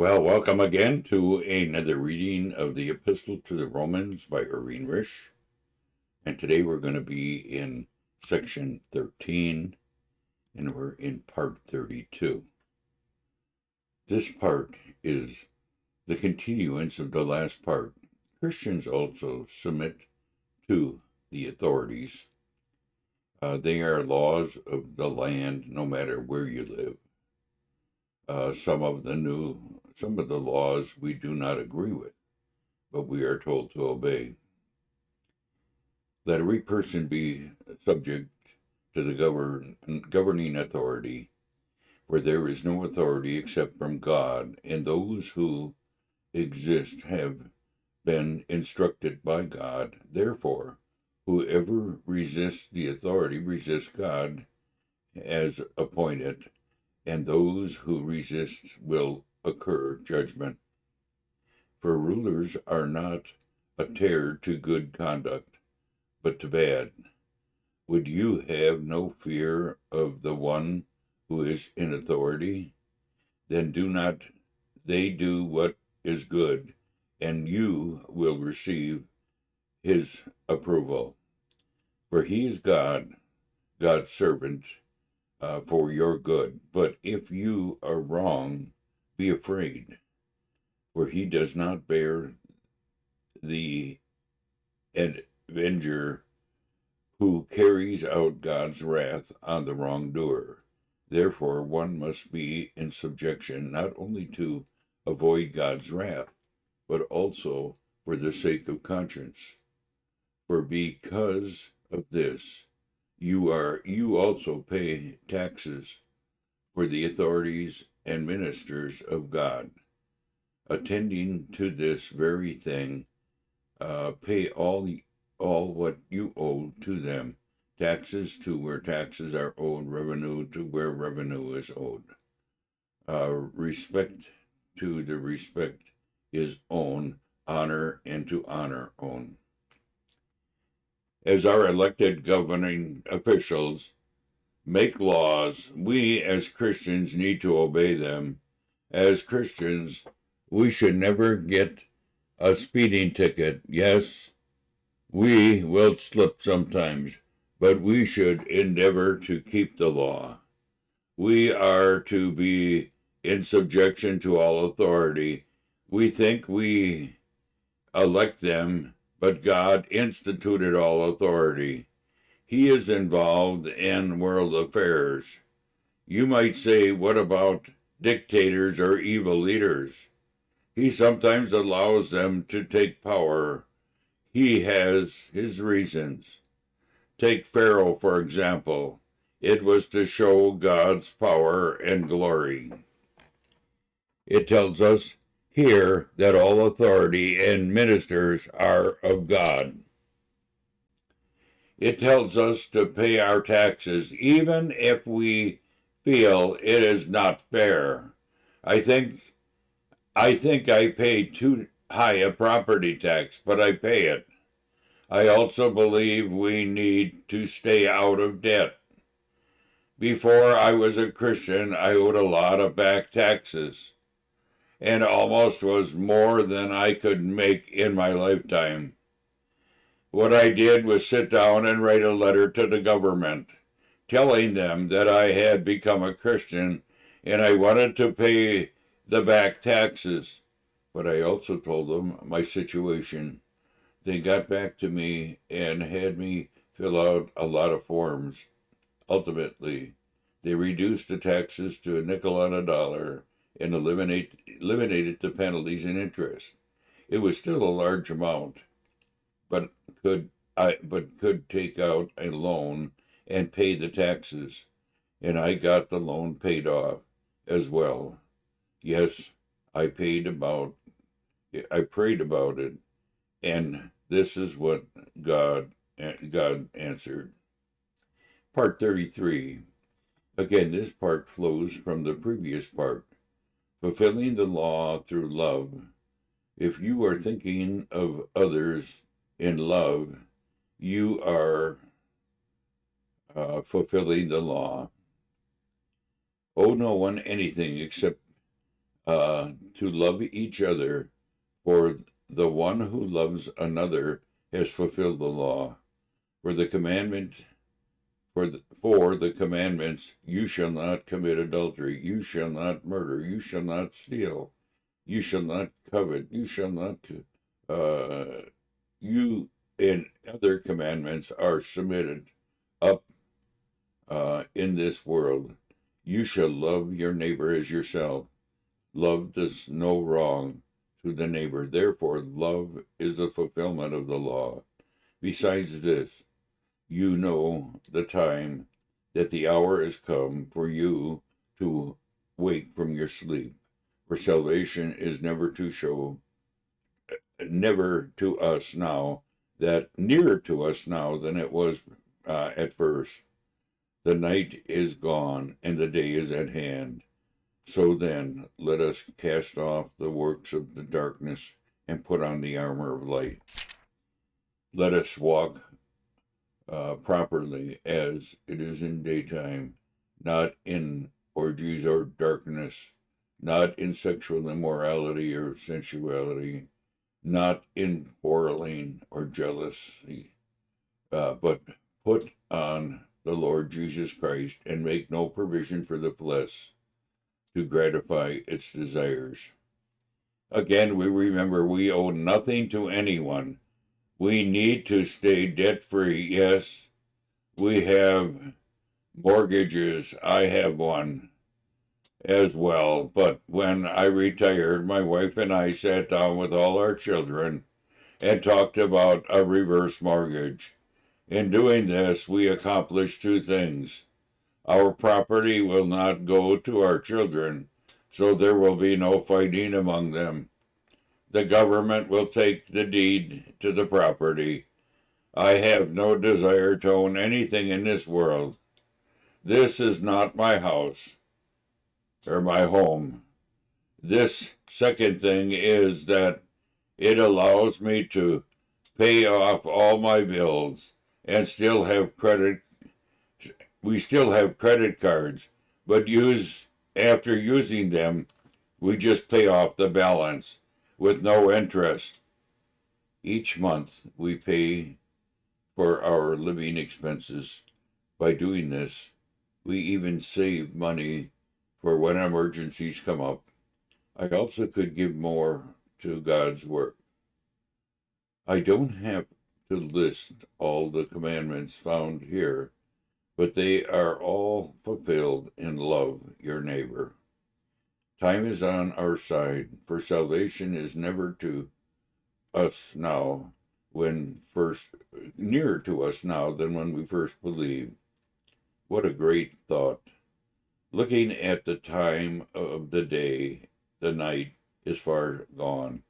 Well, welcome again to another reading of the Epistle to the Romans by Irving Risch. And today we're going to be in section 13, and we're in part 32. This part is the continuance of the last part. Christians also submit to the authorities. They are laws of the land, no matter where you live. Some of the laws we do not agree with, but we are told to obey. Let every person be subject to the governing authority, for there is no authority except from God, and those who exist have been instructed by God. Therefore, whoever resists the authority resists God as appointed, and those who resist will occur judgment. For rulers are not a terror to good conduct, but to bad. Would you have no fear of the one who is in authority? Then do not they do what is good, and you will receive his approval. For he is God's servant, for your good. But if you are wrong, be afraid, for he does not bear the avenger who carries out God's wrath on the wrongdoer. Therefore, one must be in subjection not only to avoid God's wrath, but also for the sake of conscience. For because of this, you also pay taxes for the authorities and ministers of God. Attending to this very thing, pay all what you owe to them, taxes to where taxes are owed, revenue to where revenue is owed. Respect to the respect is own, honor and to honor own. As our elected governing officials make laws, we as Christians need to obey them. As Christians, we should never get a speeding ticket. Yes, we will slip sometimes, but we should endeavor to keep the law. We are to be in subjection to all authority. We think we elect them, but God instituted all authority. He is involved in world affairs. You might say, what about dictators or evil leaders? He sometimes allows them to take power. He has his reasons. Take Pharaoh, for example. It was to show God's power and glory. It tells us here that all authority and ministers are of God. It tells us to pay our taxes, even if we feel it is not fair. I think I pay too high a property tax, but I pay it. I also believe we need to stay out of debt. Before I was a Christian, I owed a lot of back taxes, and almost was more than I could make in my lifetime. What I did was sit down and write a letter to the government, telling them that I had become a Christian and I wanted to pay the back taxes. But I also told them my situation. They got back to me and had me fill out a lot of forms. Ultimately, they reduced the taxes to a nickel on a dollar and eliminated the penalties and interest. It was still a large amount, but could take out a loan and pay the taxes, and I got the loan paid off as well. Yes, I prayed about it, and this is what God answered. Part 33. Again, this part flows from the previous part. Fulfilling the law through love. If you are thinking of others in love, you are fulfilling the law. Owe no one anything except to love each other, for the one who loves another has fulfilled the law. For the commandment, for the commandments, you shall not commit adultery, you shall not murder, you shall not steal, you shall not covet, you shall not, you and other commandments are submitted up in this world. You shall love your neighbor as yourself. Love does no wrong to the neighbor. Therefore, love is the fulfillment of the law. Besides this, you know the time that the hour is come for you to wake from your sleep. For salvation is never to us now, that nearer to us now than it was at first. The night is gone and the day is at hand. So then, let us cast off the works of the darkness and put on the armor of light. Let us walk properly as it is in daytime, not in orgies or darkness, not in sexual immorality or sensuality, not in quarreling or jealousy, but put on the Lord Jesus Christ and make no provision for the flesh to gratify its desires. Again, we remember we owe nothing to anyone. We need to stay debt-free. Yes, we have mortgages. I have one as well. But when I retired, my wife and I sat down with all our children and talked about a reverse mortgage. In doing this, we accomplished two things. Our property will not go to our children, so there will be no fighting among them. The government will take the deed to the property. I have no desire to own anything in this world. This is not my house or my home. This second thing is that it allows me to pay off all my bills and still have credit. We still have credit cards, but after using them, we just pay off the balance with no interest. Each month we pay for our living expenses. By doing this, we even save money for when emergencies come up. I also could give more to God's work. I don't have to list all the commandments found here, but they are all fulfilled in love your neighbor. Time is on our side, for salvation is never to us now nearer to us now than when we first believed. What a great thought. Looking at the time of the day, the night is far gone,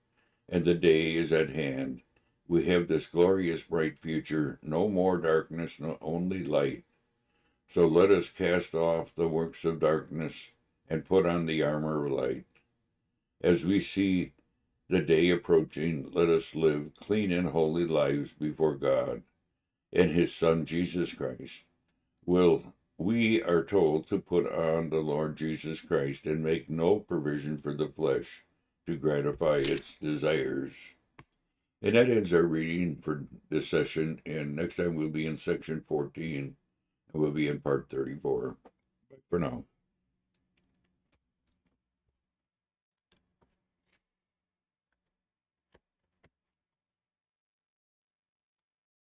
and the day is at hand. We have this glorious bright future, no more darkness, no only light. So let us cast off the works of darkness and put on the armor of light. As we see the day approaching, let us live clean and holy lives before God and His Son Jesus Christ. We are told to put on the Lord Jesus Christ and make no provision for the flesh to gratify its desires. And that ends our reading for this session, and next time we'll be in section 14, and we'll be in part 34. Bye for now.